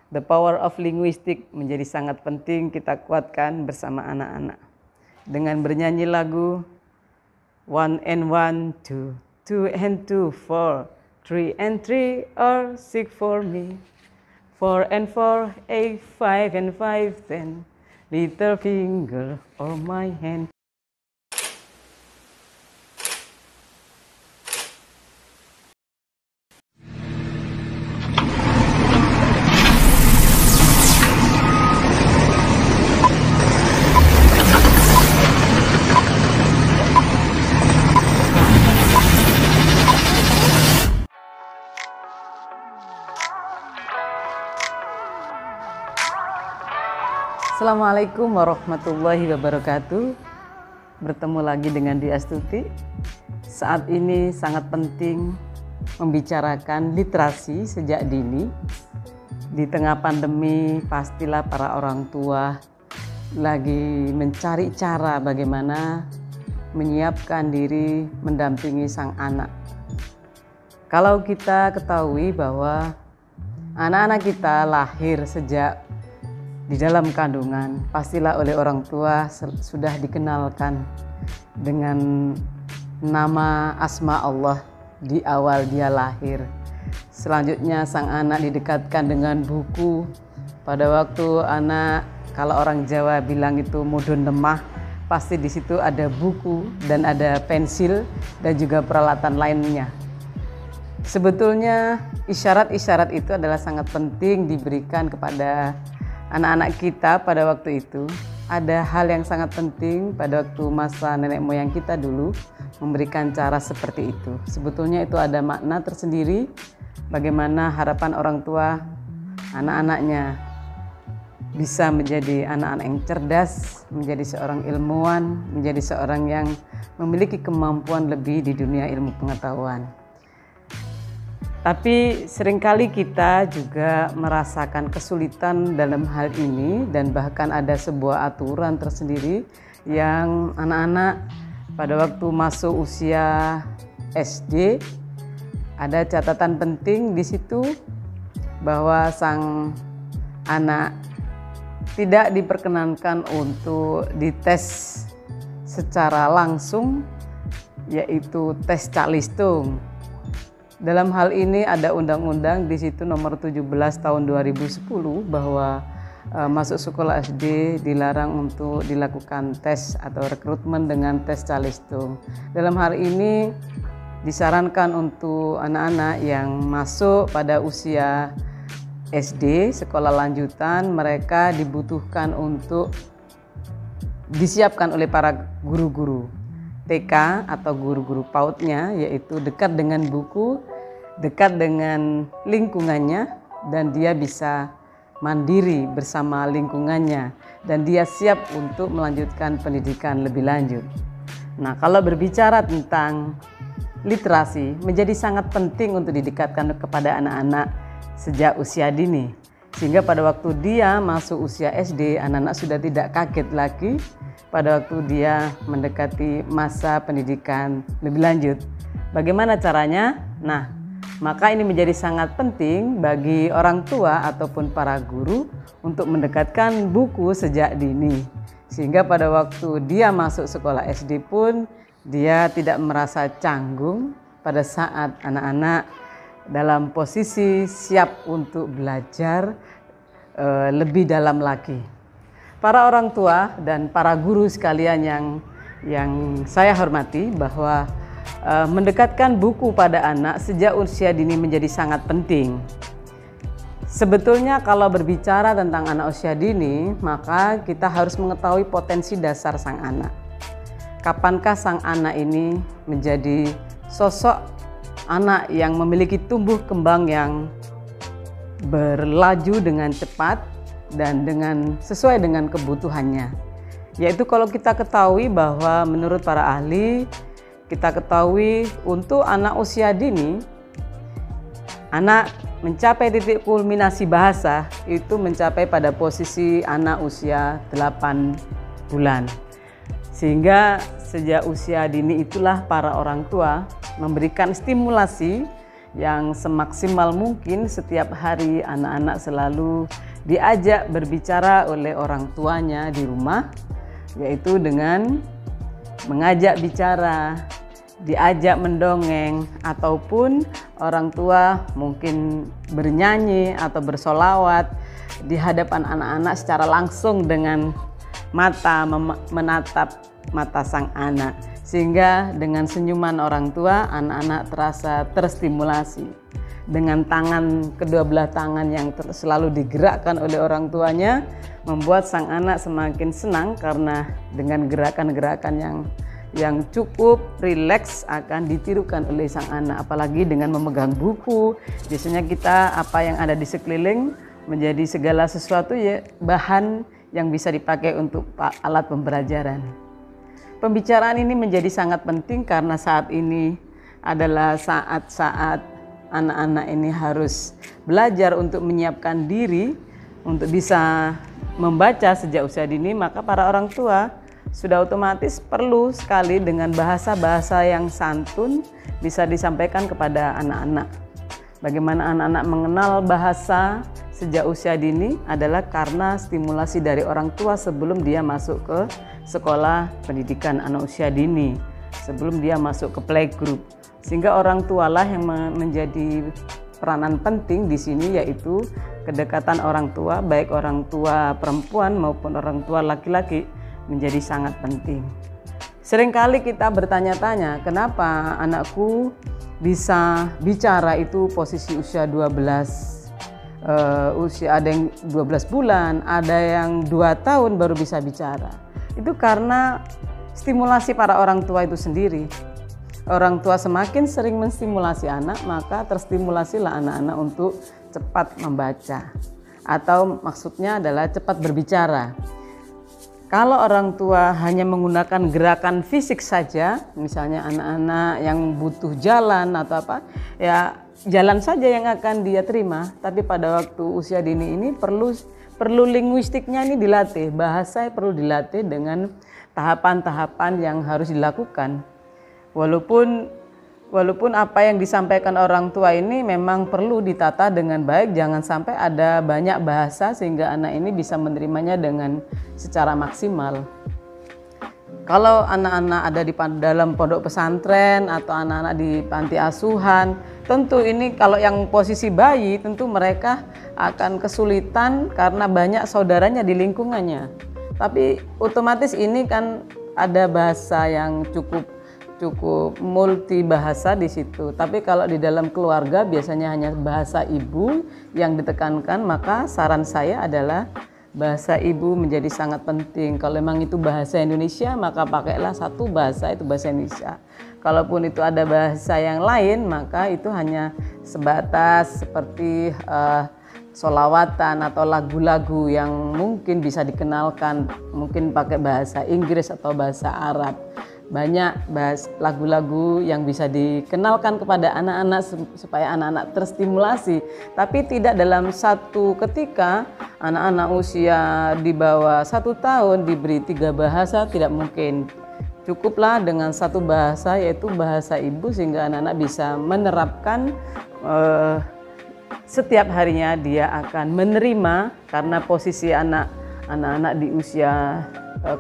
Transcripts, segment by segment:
The power of linguistic menjadi sangat penting kita kuatkan bersama anak-anak. Dengan bernyanyi lagu 1 and 1, 2, 2 and 2, 4, 3 and 3 are 6 for me. 4 and 4, 8, 5 and 5, 10. Little finger on my hand. Assalamualaikum warahmatullahi wabarakatuh. Bertemu lagi dengan Di Astuti. Saat ini sangat penting membicarakan literasi sejak dini. Di tengah pandemi pastilah para orang tua lagi mencari cara bagaimana menyiapkan diri mendampingi sang anak. Kalau kita ketahui bahwa anak-anak kita lahir sejak di dalam kandungan, pastilah oleh orang tua sudah dikenalkan dengan nama asma Allah di awal dia lahir. Selanjutnya sang anak didekatkan dengan buku. Pada waktu anak, kalau orang Jawa bilang itu mudun lemah, pasti di situ ada buku dan ada pensil dan juga peralatan lainnya. Sebetulnya isyarat-isyarat itu adalah sangat penting diberikan kepada anak-anak kita pada waktu itu. Ada hal yang sangat penting pada waktu masa nenek moyang kita dulu memberikan cara seperti itu. Sebetulnya itu ada makna tersendiri bagaimana harapan orang tua anak-anaknya bisa menjadi anak-anak yang cerdas, menjadi seorang ilmuwan, menjadi seorang yang memiliki kemampuan lebih di dunia ilmu pengetahuan. Tapi seringkali kita juga merasakan kesulitan dalam hal ini dan bahkan ada sebuah aturan tersendiri yang anak-anak pada waktu masuk usia SD ada catatan penting di situ bahwa sang anak tidak diperkenankan untuk dites secara langsung, yaitu tes calistung. Dalam hal ini ada undang-undang di situ nomor 17 tahun 2010 bahwa masuk sekolah SD dilarang untuk dilakukan tes atau rekrutmen dengan tes calistung. Dalam hal ini disarankan untuk anak-anak yang masuk pada usia SD, sekolah lanjutan, mereka dibutuhkan untuk disiapkan oleh para guru-guru TK atau guru-guru PAUD-nya, yaitu dekat dengan buku, dekat dengan lingkungannya, dan dia bisa mandiri bersama lingkungannya, dan dia siap untuk melanjutkan pendidikan lebih lanjut. Nah, kalau berbicara tentang literasi, menjadi sangat penting untuk didekatkan kepada anak-anak sejak usia dini, sehingga pada waktu dia masuk usia SD, anak-anak sudah tidak kaget lagi pada waktu dia mendekati masa pendidikan lebih lanjut. Bagaimana caranya? Nah, maka ini menjadi sangat penting bagi orang tua ataupun para guru untuk mendekatkan buku sejak dini. Sehingga pada waktu dia masuk sekolah SD pun dia tidak merasa canggung pada saat anak-anak dalam posisi siap untuk belajar lebih dalam lagi. Para orang tua dan para guru sekalian yang saya hormati, bahwa mendekatkan buku pada anak sejak usia dini menjadi sangat penting. Sebetulnya kalau berbicara tentang anak usia dini, maka kita harus mengetahui potensi dasar sang anak. Kapankah sang anak ini menjadi sosok anak yang memiliki tumbuh kembang yang berlaju dengan cepat dan sesuai dengan kebutuhannya. Yaitu kalau kita ketahui bahwa menurut para ahli, kita ketahui untuk anak usia dini, anak mencapai titik kulminasi bahasa itu mencapai pada posisi anak usia 8 bulan. Sehingga sejak usia dini itulah para orang tua memberikan stimulasi yang semaksimal mungkin setiap hari anak-anak selalu diajak berbicara oleh orang tuanya di rumah, yaitu dengan mengajak bicara, diajak mendongeng, ataupun orang tua mungkin bernyanyi atau bersolawat di hadapan anak-anak secara langsung dengan mata, menatap mata sang anak, sehingga dengan senyuman orang tua anak-anak terasa terstimulasi. Dengan tangan, kedua belah tangan yang selalu digerakkan oleh orang tuanya membuat sang anak semakin senang, karena dengan gerakan-gerakan yang cukup rileks akan ditirukan oleh sang anak. Apalagi dengan memegang buku, biasanya kita apa yang ada di sekeliling menjadi segala sesuatu ya bahan yang bisa dipakai untuk alat pembelajaran. Pembicaraan ini menjadi sangat penting karena saat ini adalah saat-saat anak-anak ini harus belajar untuk menyiapkan diri untuk bisa membaca sejak usia dini. Maka para orang tua sudah otomatis perlu sekali dengan bahasa-bahasa yang santun bisa disampaikan kepada anak-anak. Bagaimana anak-anak mengenal bahasa sejak usia dini adalah karena stimulasi dari orang tua sebelum dia masuk ke sekolah pendidikan anak usia dini, sebelum dia masuk ke playgroup. Sehingga orang tualah yang menjadi peranan penting di sini, yaitu kedekatan orang tua, baik orang tua perempuan maupun orang tua laki-laki, menjadi sangat penting. Seringkali kita bertanya-tanya, kenapa anakku bisa bicara itu posisi usia 12, usia ada yang 12 bulan, ada yang 2 tahun baru bisa bicara. Itu karena stimulasi para orang tua itu sendiri. Orang tua semakin sering menstimulasi anak, maka terstimulasilah anak-anak untuk cepat membaca, atau maksudnya adalah cepat berbicara. Kalau orang tua hanya menggunakan gerakan fisik saja, misalnya anak-anak yang butuh jalan atau apa, ya jalan saja yang akan dia terima. Tapi pada waktu usia dini ini perlu linguistiknya ini dilatih, bahasa perlu dilatih dengan tahapan-tahapan yang harus dilakukan. Walaupun apa yang disampaikan orang tua ini memang perlu ditata dengan baik, jangan sampai ada banyak bahasa sehingga anak ini bisa menerimanya dengan secara maksimal. Kalau anak-anak ada di dalam pondok pesantren atau anak-anak di panti asuhan, tentu ini kalau yang posisi bayi tentu mereka akan kesulitan karena banyak saudaranya di lingkungannya. Tapi otomatis ini kan ada bahasa yang cukup multi bahasa di situ. Tapi kalau di dalam keluarga biasanya hanya bahasa ibu yang ditekankan, maka saran saya adalah bahasa ibu menjadi sangat penting. Kalau memang itu bahasa Indonesia, maka pakailah satu bahasa, itu bahasa Indonesia. Kalaupun itu ada bahasa yang lain, maka itu hanya sebatas seperti solawatan atau lagu-lagu yang mungkin bisa dikenalkan, mungkin pakai bahasa Inggris atau bahasa Arab. Banyak lagu-lagu yang bisa dikenalkan kepada anak-anak supaya anak-anak terstimulasi, tapi tidak dalam satu ketika. Anak-anak usia di bawah 1 tahun diberi 3 bahasa, tidak mungkin. Cukuplah dengan satu bahasa, yaitu bahasa ibu, sehingga anak-anak bisa menerapkan setiap harinya dia akan menerima, karena posisi anak-anak di usia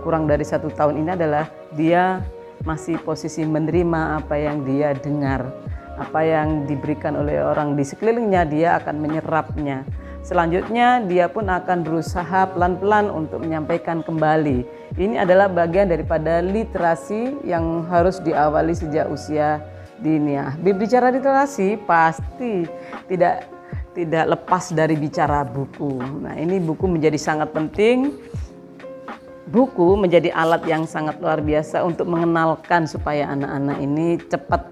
kurang dari 1 tahun ini adalah dia masih posisi menerima apa yang dia dengar, apa yang diberikan oleh orang di sekelilingnya, dia akan menyerapnya. Selanjutnya dia pun akan berusaha pelan-pelan untuk menyampaikan kembali. Ini adalah bagian daripada literasi yang harus diawali sejak usia dini. Berbicara literasi pasti tidak lepas dari bicara buku. Nah, ini buku menjadi sangat penting. Buku menjadi alat yang sangat luar biasa untuk mengenalkan supaya anak-anak ini cepat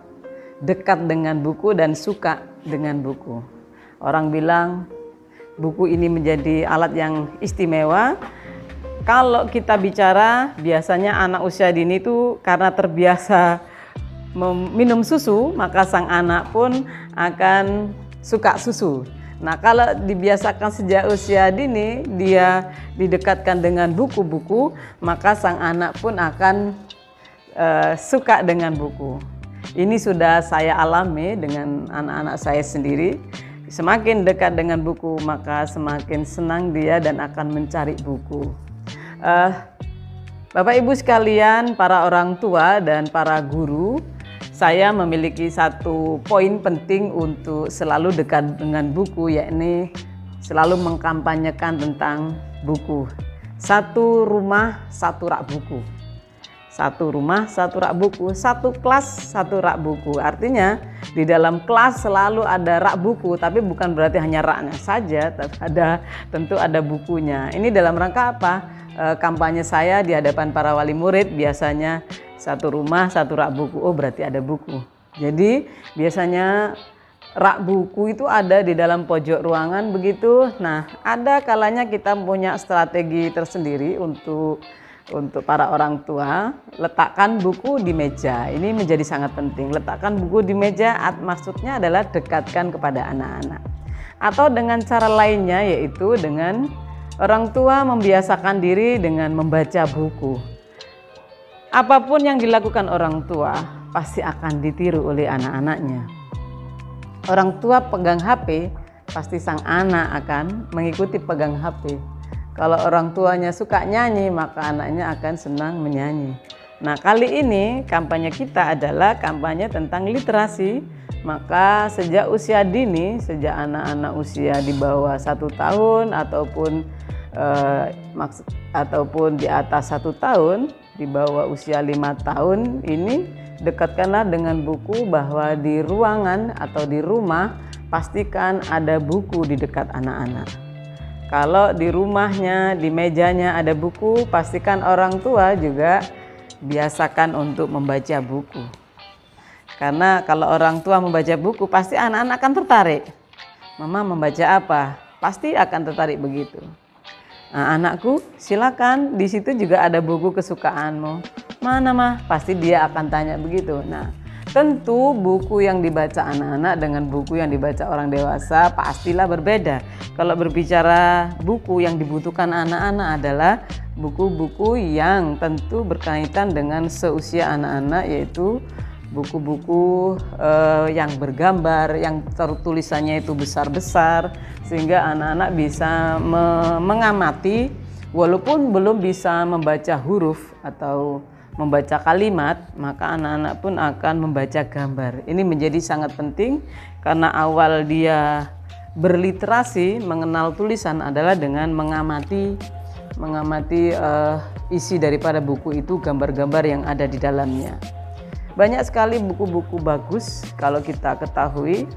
dekat dengan buku dan suka dengan buku. Orang bilang buku ini menjadi alat yang istimewa. Kalau kita bicara, biasanya anak usia dini itu karena terbiasa minum susu, maka sang anak pun akan suka susu. Nah, kalau dibiasakan sejak usia dini, dia didekatkan dengan buku-buku, maka sang anak pun akan suka dengan buku. Ini sudah saya alami dengan anak-anak saya sendiri. Semakin dekat dengan buku, maka semakin senang dia dan akan mencari buku. Bapak Ibu sekalian, para orang tua dan para guru, saya memiliki satu poin penting untuk selalu dekat dengan buku, yakni selalu mengkampanyekan tentang buku. Satu rumah, satu rak buku. Satu rumah, satu rak buku. Satu kelas, satu rak buku. Artinya di dalam kelas selalu ada rak buku, tapi bukan berarti hanya raknya saja, tapi tentu ada bukunya. Ini dalam rangka apa? Kampanye saya di hadapan para wali murid biasanya satu rumah, satu rak buku. Oh, berarti ada buku. Jadi biasanya rak buku itu ada di dalam pojok ruangan begitu. Nah, ada kalanya kita punya strategi tersendiri untuk para orang tua, letakkan buku di meja. Ini menjadi sangat penting. Letakkan buku di meja, maksudnya adalah dekatkan kepada anak-anak. Atau dengan cara lainnya, yaitu dengan orang tua membiasakan diri dengan membaca buku. Apapun yang dilakukan orang tua pasti akan ditiru oleh anak-anaknya. Orang tua pegang HP, pasti sang anak akan mengikuti pegang HP. Kalau orang tuanya suka nyanyi, maka anaknya akan senang menyanyi. Nah, kali ini kampanye kita adalah kampanye tentang literasi. Maka sejak usia dini, sejak anak-anak usia di bawah 1 tahun ataupun di atas 1 tahun, di bawah usia 5 tahun ini, dekatkanlah dengan buku, bahwa di ruangan atau di rumah pastikan ada buku di dekat anak-anak. Kalau di rumahnya, di mejanya ada buku, pastikan orang tua juga biasakan untuk membaca buku. Karena kalau orang tua membaca buku, pasti anak-anak akan tertarik. Mama membaca apa? Pasti akan tertarik begitu. Nah, anakku, silakan, di situ juga ada buku kesukaanmu. Mana mah? Pasti dia akan tanya begitu. Nah, tentu buku yang dibaca anak-anak dengan buku yang dibaca orang dewasa pastilah berbeda. Kalau berbicara buku yang dibutuhkan anak-anak adalah buku-buku yang tentu berkaitan dengan seusia anak-anak, yaitu buku-buku yang bergambar, yang tulisannya itu besar-besar, sehingga anak-anak bisa mengamati walaupun belum bisa membaca huruf atau membaca kalimat, maka anak-anak pun akan membaca gambar. Ini menjadi sangat penting karena awal dia berliterasi, mengenal tulisan adalah dengan mengamati isi daripada buku itu, gambar-gambar yang ada di dalamnya. Banyak sekali buku-buku bagus kalau kita ketahui.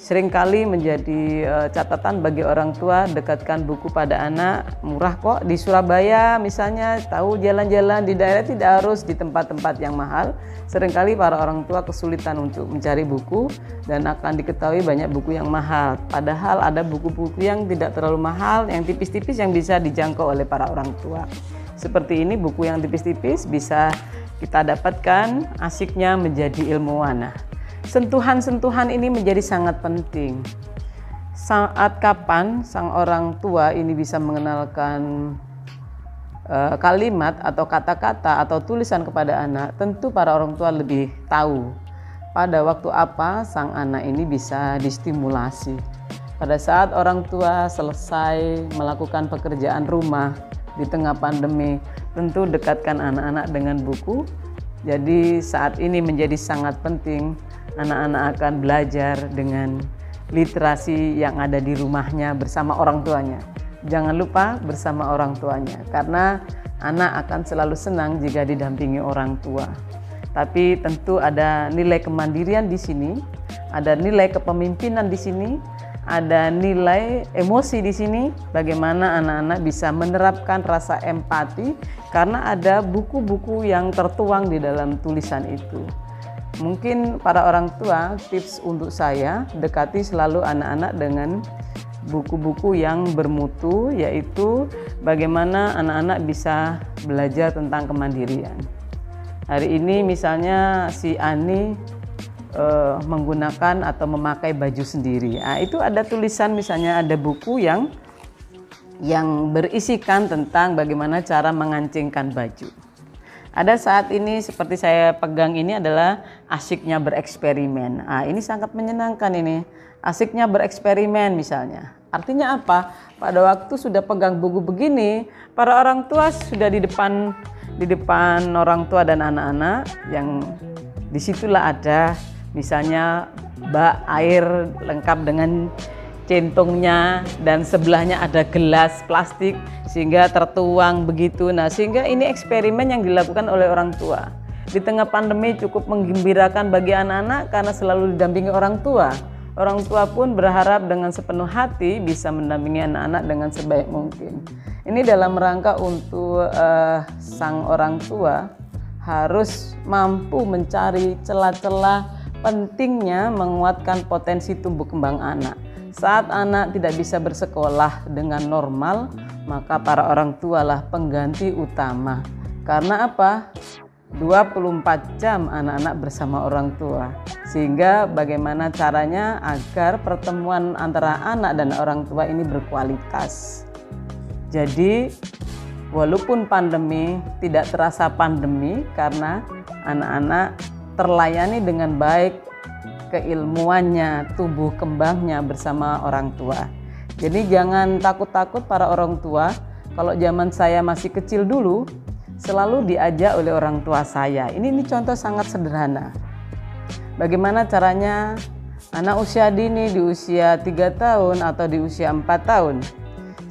Seringkali menjadi catatan bagi orang tua, dekatkan buku pada anak. Murah kok di Surabaya misalnya, tahu jalan-jalan di daerah, tidak harus di tempat-tempat yang mahal. Seringkali para orang tua kesulitan untuk mencari buku dan akan diketahui banyak buku yang mahal. Padahal ada buku-buku yang tidak terlalu mahal, yang tipis-tipis yang bisa dijangkau oleh para orang tua. Seperti ini, buku yang tipis-tipis bisa kita dapatkan, asyiknya menjadi ilmuwan. Sentuhan-sentuhan ini menjadi sangat penting. Saat kapan sang orang tua ini bisa mengenalkan kalimat atau kata-kata atau tulisan kepada anak, tentu para orang tua lebih tahu pada waktu apa sang anak ini bisa distimulasi. Pada saat orang tua selesai melakukan pekerjaan rumah di tengah pandemi, tentu dekatkan anak-anak dengan buku. Jadi saat ini menjadi sangat penting. Anak-anak akan belajar dengan literasi yang ada di rumahnya bersama orang tuanya. Jangan lupa bersama orang tuanya, karena anak akan selalu senang jika didampingi orang tua. Tapi tentu ada nilai kemandirian di sini, ada nilai kepemimpinan di sini, ada nilai emosi di sini. Bagaimana anak-anak bisa menerapkan rasa empati karena ada buku-buku yang tertuang di dalam tulisan itu. Mungkin para orang tua, tips untuk saya, dekati selalu anak-anak dengan buku-buku yang bermutu, yaitu bagaimana anak-anak bisa belajar tentang kemandirian. Hari ini misalnya si Ani menggunakan atau memakai baju sendiri. Nah, itu ada tulisan, misalnya ada buku yang berisikan tentang bagaimana cara mengancingkan baju. Ada saat ini seperti saya pegang ini adalah asyiknya bereksperimen. Nah, ini sangat menyenangkan ini. Asyiknya bereksperimen misalnya. Artinya apa? Pada waktu sudah pegang buku begini, para orang tua sudah di depan orang tua dan anak-anak, yang disitulah ada misalnya bak air lengkap dengan centongnya dan sebelahnya ada gelas plastik sehingga tertuang begitu. Nah, sehingga ini eksperimen yang dilakukan oleh orang tua. Di tengah pandemi cukup menggembirakan bagi anak-anak karena selalu didampingi orang tua. Orang tua pun berharap dengan sepenuh hati bisa mendampingi anak-anak dengan sebaik mungkin. Ini dalam rangka untuk sang orang tua harus mampu mencari celah-celah pentingnya menguatkan potensi tumbuh kembang anak. Saat anak tidak bisa bersekolah dengan normal, maka para orang tua lah pengganti utama. Karena apa? 24 jam anak-anak bersama orang tua. Sehingga bagaimana caranya agar pertemuan antara anak dan orang tua ini berkualitas. Jadi walaupun pandemi tidak terasa pandemi karena anak-anak terlayani dengan baik keilmuannya, tumbuh kembangnya bersama orang tua. Jadi jangan takut-takut para orang tua. Kalau zaman saya masih kecil dulu, selalu diajak oleh orang tua saya. Ini contoh sangat sederhana. Bagaimana caranya anak usia dini di usia 3 tahun atau di usia 4 tahun.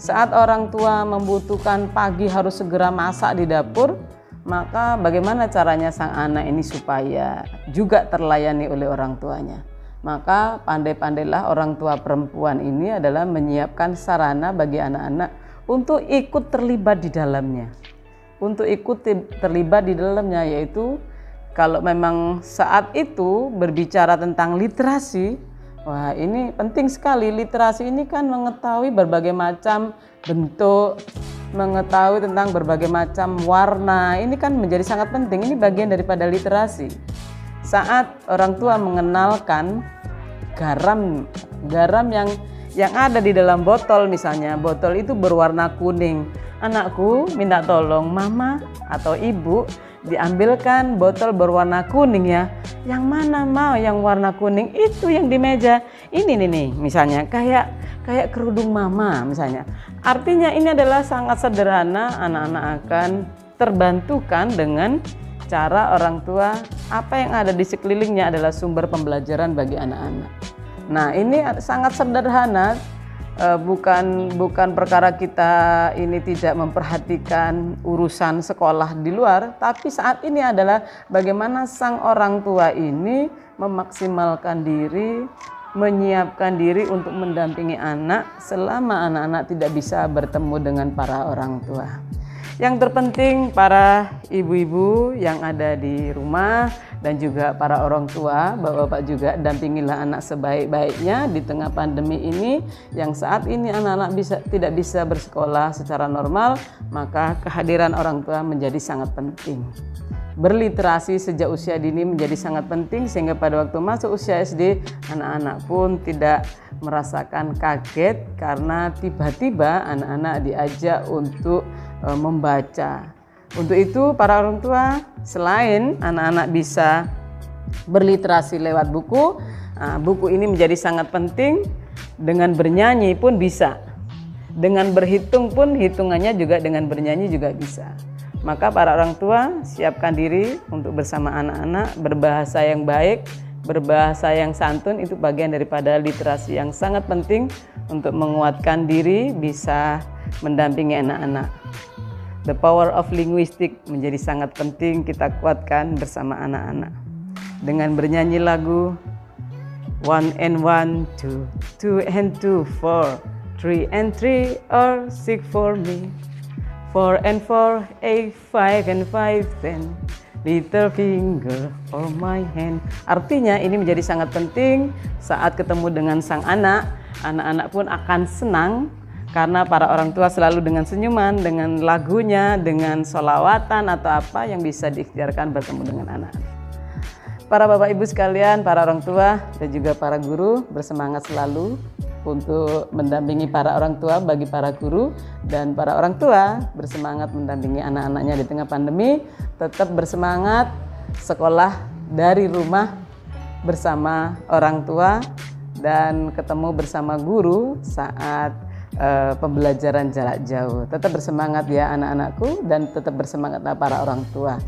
Saat orang tua membutuhkan pagi harus segera masak di dapur, maka bagaimana caranya sang anak ini supaya juga terlayani oleh orang tuanya? Maka pandai-pandailah orang tua perempuan ini adalah menyiapkan sarana bagi anak-anak untuk ikut terlibat di dalamnya. Untuk ikut terlibat di dalamnya, yaitu kalau memang saat itu berbicara tentang literasi, wah ini penting sekali. Literasi ini kan mengetahui berbagai macam bentuk, mengetahui tentang berbagai macam warna. Ini kan menjadi sangat penting. Ini bagian daripada literasi. Saat orang tua mengenalkan garam yang ada di dalam botol, misalnya botol itu berwarna kuning. Anakku minta tolong mama atau ibu diambilkan botol berwarna kuning ya. Yang mana mau yang warna kuning? Itu yang di meja. Ini nih misalnya kayak kerudung mama misalnya. Artinya ini adalah sangat sederhana, anak-anak akan terbantukan dengan cara orang tua. Apa yang ada di sekelilingnya adalah sumber pembelajaran bagi anak-anak. Nah, ini sangat sederhana, bukan perkara kita ini tidak memperhatikan urusan sekolah di luar, tapi saat ini adalah bagaimana sang orang tua ini memaksimalkan diri, menyiapkan diri untuk mendampingi anak selama anak-anak tidak bisa bertemu dengan para orang tua. Yang terpenting para ibu-ibu yang ada di rumah dan juga para orang tua, bapak-bapak juga dampingilah anak sebaik-baiknya di tengah pandemi ini, yang saat ini anak-anak tidak bisa bersekolah secara normal, maka kehadiran orang tua menjadi sangat penting. Berliterasi sejak usia dini menjadi sangat penting sehingga pada waktu masuk usia SD, anak-anak pun tidak merasakan kaget karena tiba-tiba anak-anak diajak untuk membaca. Untuk itu para orang tua, selain anak-anak bisa berliterasi lewat buku, buku ini menjadi sangat penting. Dengan bernyanyi pun bisa, dengan berhitung pun hitungannya juga dengan bernyanyi juga bisa. Maka para orang tua siapkan diri untuk bersama anak-anak berbahasa yang baik, berbahasa yang santun. Itu bagian daripada literasi yang sangat penting untuk menguatkan diri bisa mendampingi anak-anak. The power of linguistic menjadi sangat penting kita kuatkan bersama anak-anak. Dengan bernyanyi lagu 1 and 1, 2, 2 and 2, 4, 3 and 3 or 6 for me, 4 and 4, 8, 5 and 5, 10, little finger for my hand. Artinya ini menjadi sangat penting saat ketemu dengan sang anak. Anak-anak pun akan senang karena para orang tua selalu dengan senyuman, dengan lagunya, dengan sholawatan atau apa yang bisa diikhtiarkan bertemu dengan anak. Para bapak ibu sekalian, para orang tua dan juga para guru bersemangat selalu. untuk mendampingi para orang tua bagi para guru, dan para orang tua bersemangat mendampingi anak-anaknya di tengah pandemi, tetap bersemangat sekolah dari rumah bersama orang tua dan ketemu bersama guru saat pembelajaran jarak jauh. Tetap bersemangat ya anak-anakku, dan tetap bersemangatlah para orang tua.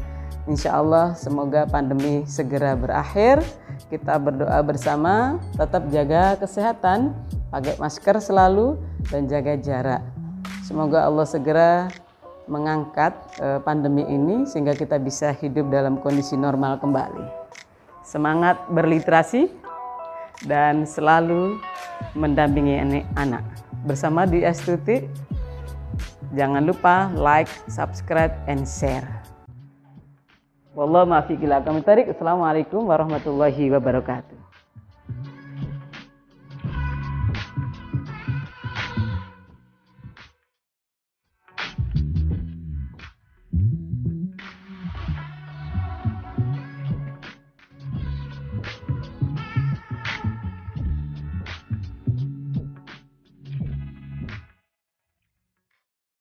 Insya Allah semoga pandemi segera berakhir. Kita berdoa bersama, tetap jaga kesehatan, pakai masker selalu, dan jaga jarak. Semoga Allah segera mengangkat pandemi ini sehingga kita bisa hidup dalam kondisi normal kembali. Semangat berliterasi dan selalu mendampingi anak. Bersama Dwi Astuti, jangan lupa like, subscribe, and share. Wallahu muwaffiq ila aqwamit thoriq. Assalamualaikum warahmatullahi wabarakatuh.